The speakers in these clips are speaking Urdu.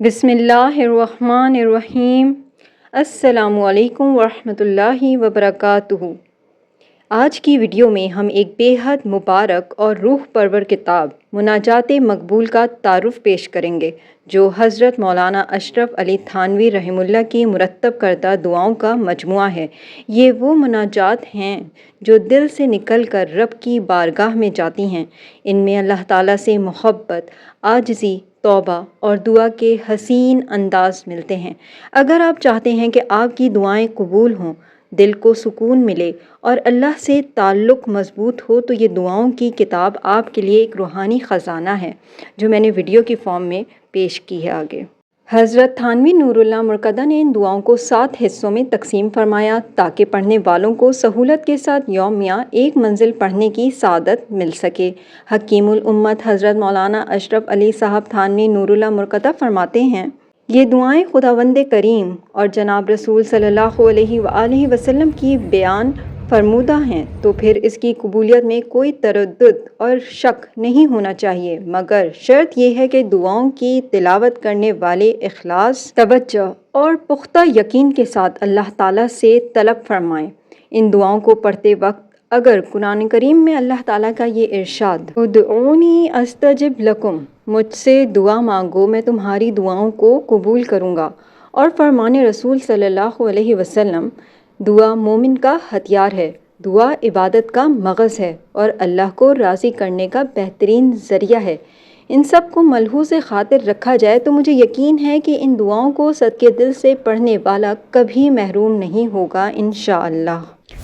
بسم اللہ الرحمن الرحیم۔ السلام علیکم ورحمۃ اللہ وبرکاتہ۔ آج کی ویڈیو میں ہم ایک بے حد مبارک اور روح پرور کتاب مناجات مقبول کا تعارف پیش کریں گے، جو حضرت مولانا اشرف علی تھانوی رحمہ اللہ کی مرتب کردہ دعاؤں کا مجموعہ ہے۔ یہ وہ مناجات ہیں جو دل سے نکل کر رب کی بارگاہ میں جاتی ہیں۔ ان میں اللہ تعالیٰ سے محبت، عاجزی، توبہ اور دعا کے حسین انداز ملتے ہیں۔ اگر آپ چاہتے ہیں کہ آپ کی دعائیں قبول ہوں، دل کو سکون ملے اور اللہ سے تعلق مضبوط ہو، تو یہ دعاؤں کی کتاب آپ کے لیے ایک روحانی خزانہ ہے، جو میں نے ویڈیو کی فارم میں پیش کی ہے آگے۔ حضرت تھانوی نور اللہ مرقدہ نے ان دعاؤں کو 7 حصوں میں تقسیم فرمایا تاکہ پڑھنے والوں کو سہولت کے ساتھ یومیہ ایک منزل پڑھنے کی سعادت مل سکے۔ حکیم الامت حضرت مولانا اشرف علی صاحب تھانوی نور اللہ مرقدہ فرماتے ہیں، یہ دعائیں خداوند کریم اور جناب رسول صلی اللہ علیہ وآلہ وسلم کی بیان فرمودہ ہیں، تو پھر اس کی قبولیت میں کوئی تردد اور شک نہیں ہونا چاہیے، مگر شرط یہ ہے کہ دعاؤں کی تلاوت کرنے والے اخلاص، توجہ اور پختہ یقین کے ساتھ اللہ تعالیٰ سے طلب فرمائیں۔ ان دعاؤں کو پڑھتے وقت اگر قرآن کریم میں اللہ تعالیٰ کا یہ ارشاد ادعونی استجب لکم، مجھ سے دعا مانگو میں تمہاری دعاؤں کو قبول کروں گا، اور فرمان رسول صلی اللہ علیہ وسلم، دعا مومن کا ہتھیار ہے، دعا عبادت کا مغز ہے اور اللہ کو راضی کرنے کا بہترین ذریعہ ہے، ان سب کو ملحوظ خاطر رکھا جائے تو مجھے یقین ہے کہ ان دعاؤں کو صدقے دل سے پڑھنے والا کبھی محروم نہیں ہوگا انشاءاللہ۔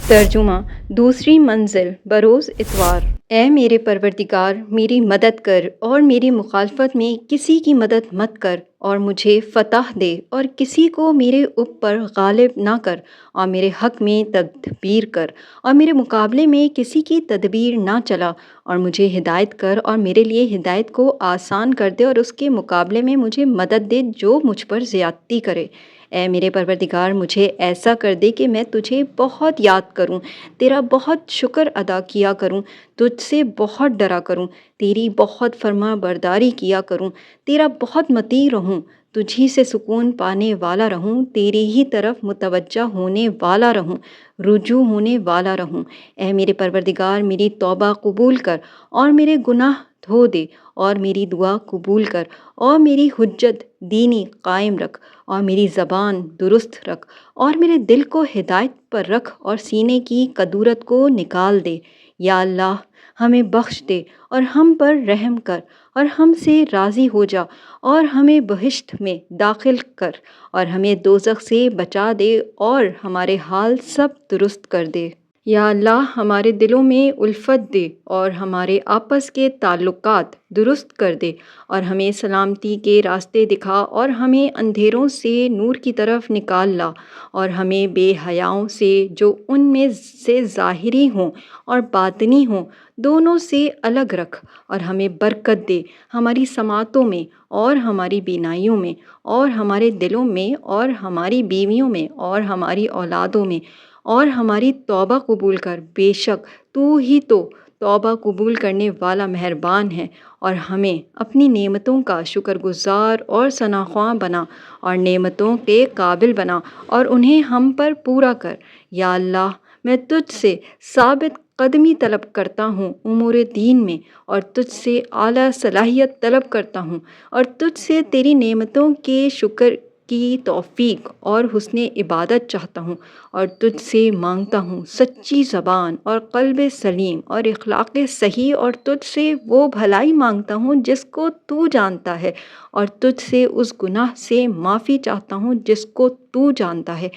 ترجمہ: دوسری منزل بروز اتوار۔ اے میرے پروردگار، میری مدد کر اور میری مخالفت میں کسی کی مدد مت کر، اور مجھے فتح دے اور کسی کو میرے اوپر غالب نہ کر، اور میرے حق میں تدبیر کر اور میرے مقابلے میں کسی کی تدبیر نہ چلا، اور مجھے ہدایت کر اور میرے لیے ہدایت کو آسان کر دے، اور اس کے مقابلے میں مجھے مدد دے جو مجھ پر زیادتی کرے۔ اے میرے پروردگار، مجھے ایسا کر دے کہ میں تجھے بہت یاد کروں، تیرا بہت شکر ادا کیا کروں، تجھ سے بہت ڈرا کروں، تیری بہت فرما برداری کیا کروں، تیرا بہت مطیع رہوں، تجھی سے سکون پانے والا رہوں، تیری ہی طرف متوجہ ہونے والا رہوں، رجوع ہونے والا رہوں۔ اے میرے پروردگار، میری توبہ قبول کر اور میرے گناہ دھو دے، اور میری دعا قبول کر اور میری حجت دینی قائم رکھ، اور میری زبان درست رکھ، اور میرے دل کو ہدایت پر رکھ، اور سینے کی کدورت کو نکال دے۔ یا اللہ، ہمیں بخش دے اور ہم پر رحم کر اور ہم سے راضی ہو جا، اور ہمیں بہشت میں داخل کر، اور ہمیں دوزخ سے بچا دے، اور ہمارے حال سب درست کر دے۔ یا اللہ، ہمارے دلوں میں الفت دے اور ہمارے آپس کے تعلقات درست کر دے، اور ہمیں سلامتی کے راستے دکھا اور ہمیں اندھیروں سے نور کی طرف نکال لا، اور ہمیں بے حیاؤں سے جو ان میں سے ظاہری ہوں اور باطنی ہوں دونوں سے الگ رکھ، اور ہمیں برکت دے ہماری سماعتوں میں اور ہماری بینائیوں میں اور ہمارے دلوں میں اور ہماری بیویوں میں اور ہماری اولادوں میں، اور ہماری توبہ قبول کر، بے شک تو ہی تو توبہ قبول کرنے والا مہربان ہے، اور ہمیں اپنی نعمتوں کا شکر گزار اور ثناءخواں بنا، اور نعمتوں کے قابل بنا اور انہیں ہم پر پورا کر۔ یا اللہ، میں تجھ سے ثابت قدمی طلب کرتا ہوں امور دین میں، اور تجھ سے اعلیٰ صلاحیت طلب کرتا ہوں، اور تجھ سے تیری نعمتوں کے شکر کی توفیق اور حسن عبادت چاہتا ہوں، اور تجھ سے مانگتا ہوں سچی زبان اور قلب سلیم اور اخلاق صحیح، اور تجھ سے وہ بھلائی مانگتا ہوں جس کو تو جانتا ہے، اور تجھ سے اس گناہ سے معافی چاہتا ہوں جس کو تو جانتا ہے،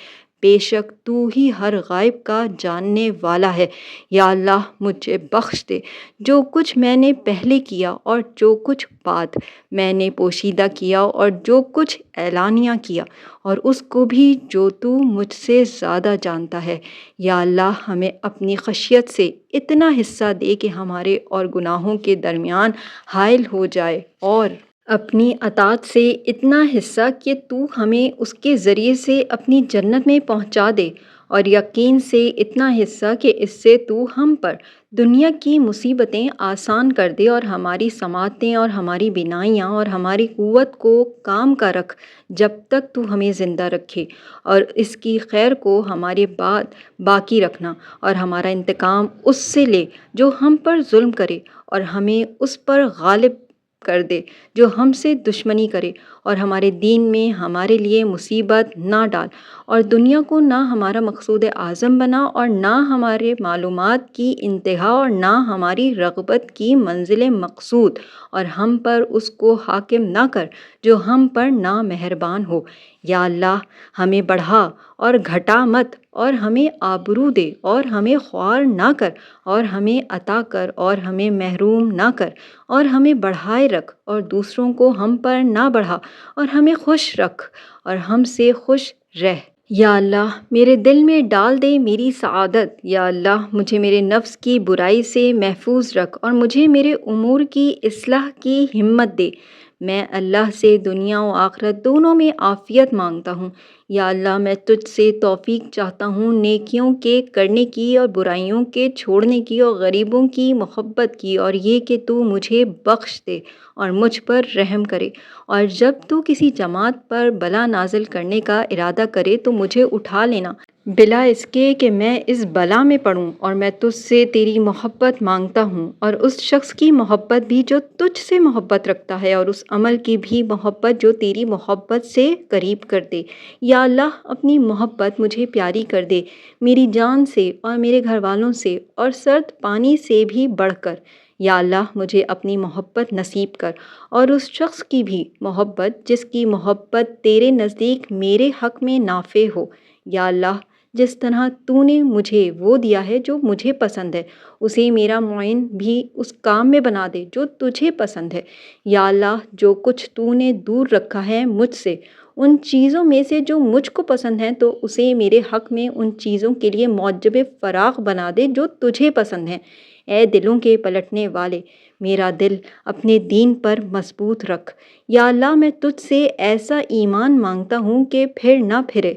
بے شک تو ہی ہر غائب کا جاننے والا ہے۔ یا اللہ، مجھے بخش دے جو کچھ میں نے پہلے کیا اور جو کچھ بعد میں نے پوشیدہ کیا اور جو کچھ اعلانیہ کیا، اور اس کو بھی جو تو مجھ سے زیادہ جانتا ہے۔ یا اللہ، ہمیں اپنی خشیت سے اتنا حصہ دے کہ ہمارے اور گناہوں کے درمیان حائل ہو جائے، اور اپنی اطاعت سے اتنا حصہ کہ تو ہمیں اس کے ذریعے سے اپنی جنت میں پہنچا دے، اور یقین سے اتنا حصہ کہ اس سے تو ہم پر دنیا کی مصیبتیں آسان کر دے، اور ہماری سماعتیں اور ہماری بینائیاں اور ہماری قوت کو کام کا رکھ جب تک تو ہمیں زندہ رکھے، اور اس کی خیر کو ہمارے بعد باقی رکھنا، اور ہمارا انتقام اس سے لے جو ہم پر ظلم کرے، اور ہمیں اس پر غالب کر دے جو ہم سے دشمنی کرے، اور ہمارے دین میں ہمارے لیے مصیبت نہ ڈال، اور دنیا کو نہ ہمارا مقصود اعظم بنا، اور نہ ہمارے معلومات کی انتہا، اور نہ ہماری رغبت کی منزل مقصود، اور ہم پر اس کو حاکم نہ کر جو ہم پر نا مہربان ہو۔ یا اللہ ہمیں بڑھا اور گھٹا مت، اور ہمیں آبرو دے اور ہمیں خوار نہ کر، اور ہمیں عطا کر اور ہمیں محروم نہ کر، اور ہمیں بڑھائے رکھ اور دوسروں کو ہم پر نہ بڑھا، اور ہمیں خوش رکھ اور ہم سے خوش رہ۔ یا اللہ میرے دل میں ڈال دے میری سعادت۔ یا اللہ مجھے میرے نفس کی برائی سے محفوظ رکھ، اور مجھے میرے امور کی اصلاح کی ہمت دے۔ میں اللہ سے دنیا و آخرت دونوں میں عافیت مانگتا ہوں۔ یا اللہ میں تجھ سے توفیق چاہتا ہوں نیکیوں کے کرنے کی اور برائیوں کے چھوڑنے کی، اور غریبوں کی محبت کی، اور یہ کہ تو مجھے بخش دے اور مجھ پر رحم کرے، اور جب تو کسی جماعت پر بلا نازل کرنے کا ارادہ کرے تو مجھے اٹھا لینا، بلا اس کے کہ میں اس بلا میں پڑوں۔ اور میں تجھ سے تیری محبت مانگتا ہوں، اور اس شخص کی محبت بھی جو تجھ سے محبت رکھتا ہے، اور اس عمل کی بھی محبت جو تیری محبت سے قریب کر دے۔ یا اللہ اپنی محبت مجھے پیاری کر دے، میری جان سے اور میرے گھر والوں سے اور سرد پانی سے بھی بڑھ کر۔ یا اللہ مجھے اپنی محبت نصیب کر، اور اس شخص کی بھی محبت جس کی محبت تیرے نزدیک میرے حق میں نافع ہو۔ یا اللہ جس طرح تو نے مجھے وہ دیا ہے جو مجھے پسند ہے، اسے میرا معین بھی اس کام میں بنا دے جو تجھے پسند ہے۔ یا اللہ جو کچھ تو نے دور رکھا ہے مجھ سے ان چیزوں میں سے جو مجھ کو پسند ہیں، تو اسے میرے حق میں ان چیزوں کے لیے موجب فراغ بنا دے جو تجھے پسند ہیں۔ اے دلوں کے پلٹنے والے، میرا دل اپنے دین پر مضبوط رکھ۔ یا اللہ میں تجھ سے ایسا ایمان مانگتا ہوں کہ پھر نہ پھرے،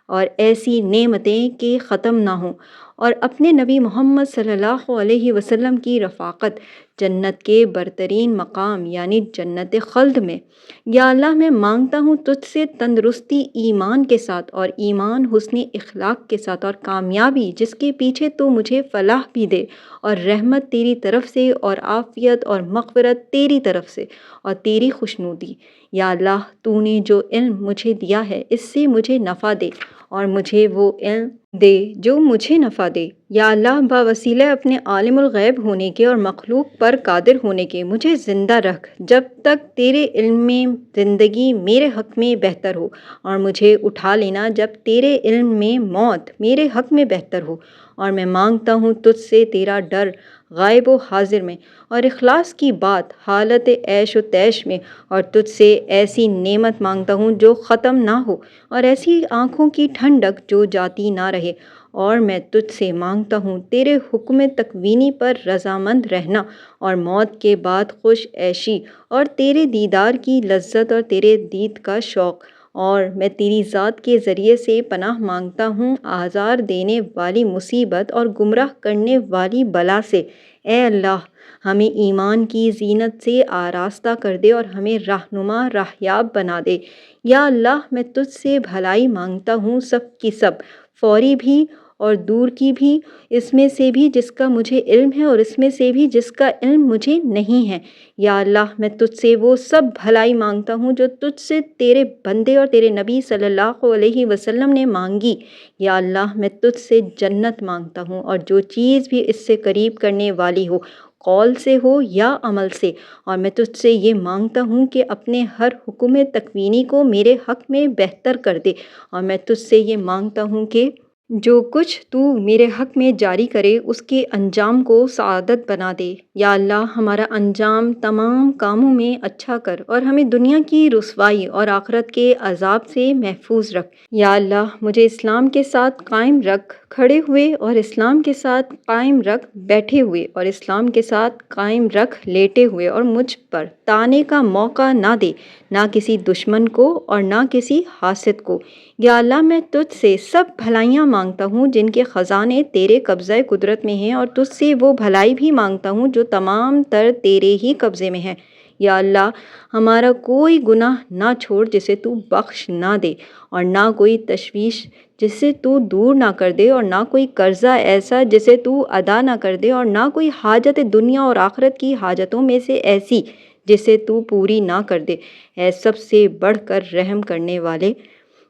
اور ایسی نعمتیں کہ ختم نہ ہوں، اور اپنے نبی محمد صلی اللہ علیہ وسلم کی رفاقت جنت کے برترین مقام یعنی جنت خلد میں۔ یا اللہ میں مانگتا ہوں تجھ سے تندرستی ایمان کے ساتھ، اور ایمان حسن اخلاق کے ساتھ، اور کامیابی جس کے پیچھے تو مجھے فلاح بھی دے، اور رحمت تیری طرف سے، اور عافیت اور مغفرت تیری طرف سے، اور تیری خوشنودی۔ یا اللہ تو نے جو علم مجھے دیا ہے اس سے مجھے نفع دے، اور مجھے وہ علم دے جو مجھے نفع دے۔ یا اللہ باوسیلہ اپنے عالم الغیب ہونے کے اور مخلوق پر قادر ہونے کے مجھے زندہ رکھ جب تک تیرے علم میں زندگی میرے حق میں بہتر ہو، اور مجھے اٹھا لینا جب تیرے علم میں موت میرے حق میں بہتر ہو۔ اور میں مانگتا ہوں تجھ سے تیرا ڈر غائب و حاضر میں، اور اخلاص کی بات حالت عیش و تیش میں، اور تجھ سے ایسی نعمت مانگتا ہوں جو ختم نہ ہو، اور ایسی آنکھوں کی ٹھنڈک جو جاتی نہ رہے۔ اور میں تجھ سے مانگتا ہوں تیرے حکم تکوینی پر رضامند رہنا، اور موت کے بعد خوش عیشی، اور تیرے دیدار کی لذت اور تیرے دید کا شوق۔ اور میں تیری ذات کے ذریعے سے پناہ مانگتا ہوں آزار دینے والی مصیبت اور گمراہ کرنے والی بلا سے۔ اے اللہ ہمیں ایمان کی زینت سے آراستہ کر دے، اور ہمیں رہنما راہیاب بنا دے۔ یا اللہ میں تجھ سے بھلائی مانگتا ہوں سب کی سب، فوری بھی اور دور کی بھی، اس میں سے بھی جس کا مجھے علم ہے اور اس میں سے بھی جس کا علم مجھے نہیں ہے۔ یا اللہ میں تجھ سے وہ سب بھلائی مانگتا ہوں جو تجھ سے تیرے بندے اور تیرے نبی صلی اللہ علیہ وسلم نے مانگی۔ یا اللہ میں تجھ سے جنت مانگتا ہوں، اور جو چیز بھی اس سے قریب کرنے والی ہو، قول سے ہو یا عمل سے۔ اور میں تجھ سے یہ مانگتا ہوں کہ اپنے ہر حکم تکوینی کو میرے حق میں بہتر کر دے۔ اور میں تجھ سے یہ مانگتا ہوں کہ جو کچھ تو میرے حق میں جاری کرے اس کے انجام کو سعادت بنا دے۔ یا اللہ ہمارا انجام تمام کاموں میں اچھا کر، اور ہمیں دنیا کی رسوائی اور آخرت کے عذاب سے محفوظ رکھ۔ یا اللہ مجھے اسلام کے ساتھ قائم رکھ کھڑے ہوئے، اور اسلام کے ساتھ قائم رکھ بیٹھے ہوئے، اور اسلام کے ساتھ قائم رکھ لیٹے ہوئے، اور مجھ پر ستانے کا موقع نہ دے، نہ کسی دشمن کو اور نہ کسی حاسد کو۔ یا اللہ میں تجھ سے سب بھلائیاں مانگتا ہوں جن کے خزانے تیرے قبضۂ قدرت میں ہیں، اور تجھ سے وہ بھلائی بھی مانگتا ہوں جو تمام تر تیرے ہی قبضے میں ہے۔ یا اللہ ہمارا کوئی گناہ نہ چھوڑ جسے تو بخش نہ دے، اور نہ کوئی تشویش جسے تو دور نہ کر دے، اور نہ کوئی قرضہ ایسا جسے تو ادا نہ کر دے، اور نہ کوئی حاجت دنیا اور آخرت کی حاجتوں میں سے ایسی جسے تو پوری نہ کر دے، اے سب سے بڑھ کر رحم کرنے والے۔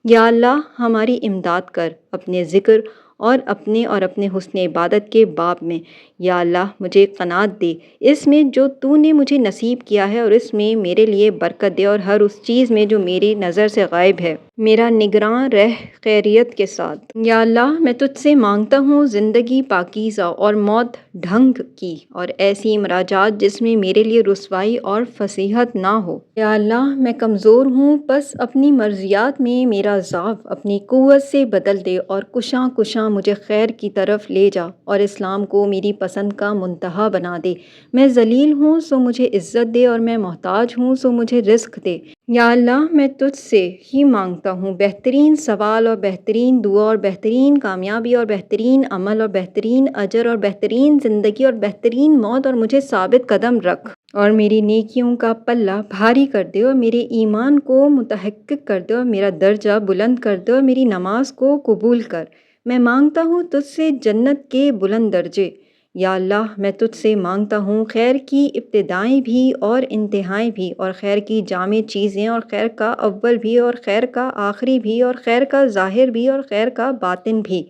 یا اللہ ہماری امداد کر اپنے ذکر اور اپنے حسن عبادت کے باب میں۔ یا اللہ مجھے قناعت دے اس میں جو تو نے مجھے نصیب کیا ہے، اور اس میں میرے لیے برکت دے، اور ہر اس چیز میں جو میری نظر سے غائب ہے میرا نگراں رہ خیریت کے ساتھ۔ یا اللہ میں تجھ سے مانگتا ہوں زندگی پاکیزہ اور موت ڈھنگ کی، اور ایسی مراجات جس میں میرے لیے رسوائی اور فضیحت نہ ہو۔ یا اللہ میں کمزور ہوں، بس اپنی مرضیات میں میرا ضعف اپنی قوت سے بدل دے، اور کشاں کشاں مجھے خیر کی طرف لے جا، اور اسلام کو میری پسند کا منتہا بنا دے۔ میں ذلیل ہوں سو مجھے عزت دے، اور میں محتاج ہوں سو مجھے رزق دے۔ یا اللہ میں تجھ سے ہی مانگتا ہوں بہترین سوال اور بہترین دعا اور بہترین کامیابی اور بہترین عمل اور بہترین اجر اور بہترین زندگی اور بہترین موت، اور مجھے ثابت قدم رکھ، اور میری نیکیوں کا پلہ بھاری کر دے، اور میرے ایمان کو متحقق کر دے، اور میرا درجہ بلند کر دے، اور میری نماز کو قبول کر۔ میں مانگتا ہوں تجھ سے جنت کے بلند درجے۔ یا اللہ میں تجھ سے مانگتا ہوں خیر کی ابتدائیں بھی اور انتہائیں بھی، اور خیر کی جامع چیزیں، اور خیر کا اول بھی اور خیر کا آخری بھی، اور خیر کا ظاہر بھی اور خیر کا باطن بھی۔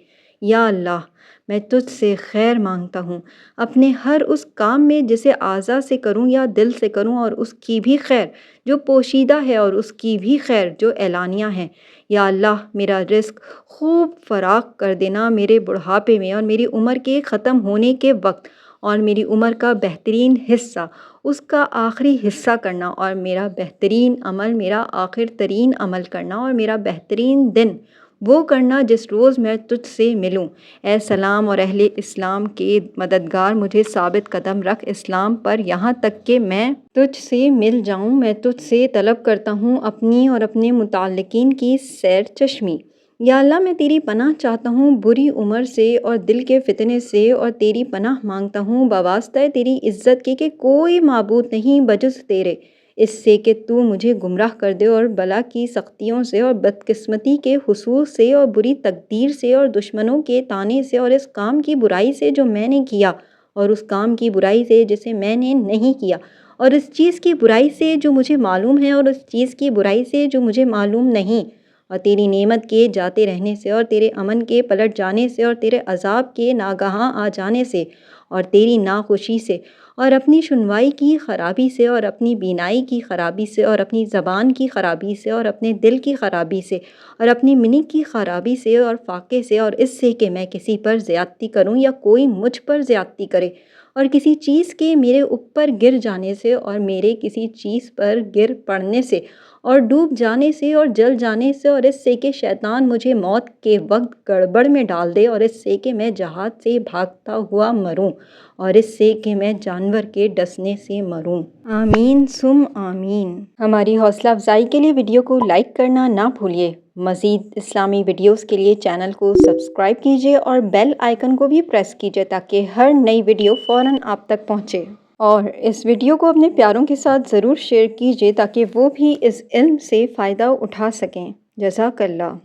یا اللہ میں تجھ سے خیر مانگتا ہوں اپنے ہر اس کام میں جسے اعضاء سے کروں یا دل سے کروں، اور اس کی بھی خیر جو پوشیدہ ہے، اور اس کی بھی خیر جو اعلانیہ ہے۔ یا اللہ میرا رزق خوب فراخ کر دینا میرے بڑھاپے میں، اور میری عمر کے ختم ہونے کے وقت، اور میری عمر کا بہترین حصہ اس کا آخری حصہ کرنا، اور میرا بہترین عمل میرا آخر ترین عمل کرنا، اور میرا بہترین دن وہ کرنا جس روز میں تجھ سے ملوں۔ اے سلام اور اہل اسلام کے مددگار مجھے ثابت قدم رکھ اسلام پر یہاں تک کہ میں تجھ سے مل جاؤں۔ میں تجھ سے طلب کرتا ہوں اپنی اور اپنے متعلقین کی سیر چشمی۔ یا اللہ میں تیری پناہ چاہتا ہوں بری عمر سے اور دل کے فتنے سے، اور تیری پناہ مانگتا ہوں بواسطہ تیری عزت کے کہ کوئی معبود نہیں بجز تیرے، اس سے کہ تو مجھے گمراہ کر دے، اور بلا کی سختیوں سے، اور بدقسمتی کے حصول سے، اور بری تقدیر سے، اور دشمنوں کے طعنے سے، اور اس کام کی برائی سے جو میں نے کیا، اور اس کام کی برائی سے جسے میں نے نہیں کیا، اور اس چیز کی برائی سے جو مجھے معلوم ہے، اور اس چیز کی برائی سے جو مجھے معلوم نہیں، اور تیری نعمت کے جاتے رہنے سے، اور تیرے امن کے پلٹ جانے سے، اور تیرے عذاب کے ناگہاں آ جانے سے، اور تیری ناخوشی سے، اور اپنی سنوائی کی خرابی سے، اور اپنی بینائی کی خرابی سے، اور اپنی زبان کی خرابی سے، اور اپنے دل کی خرابی سے، اور اپنی منی کی خرابی سے، اور فاقے سے، اور اس سے کہ میں کسی پر زیادتی کروں یا کوئی مجھ پر زیادتی کرے، اور کسی چیز کے میرے اوپر گر جانے سے، اور میرے کسی چیز پر گر پڑنے سے، اور ڈوب جانے سے، اور جل جانے سے، اور اس سے کہ شیطان مجھے موت کے وقت گڑبڑ میں ڈال دے، اور اس سے کہ میں جہاد سے بھاگتا ہوا مروں، اور اس سے کہ میں جانور کے ڈسنے سے مروں۔ آمین ثم آمین۔ ہماری حوصلہ افزائی کے لیے ویڈیو کو لائک کرنا نہ بھولیے۔ مزید اسلامی ویڈیوز کے لیے چینل کو سبسکرائب کیجیے، اور بیل آئیکن کو بھی پریس کیجیے تاکہ ہر نئی ویڈیو فوراً آپ تک پہنچے۔ اور اس ویڈیو کو اپنے پیاروں کے ساتھ ضرور شیئر کیجیے تاکہ وہ بھی اس علم سے فائدہ اٹھا سکیں۔ جزاک اللہ۔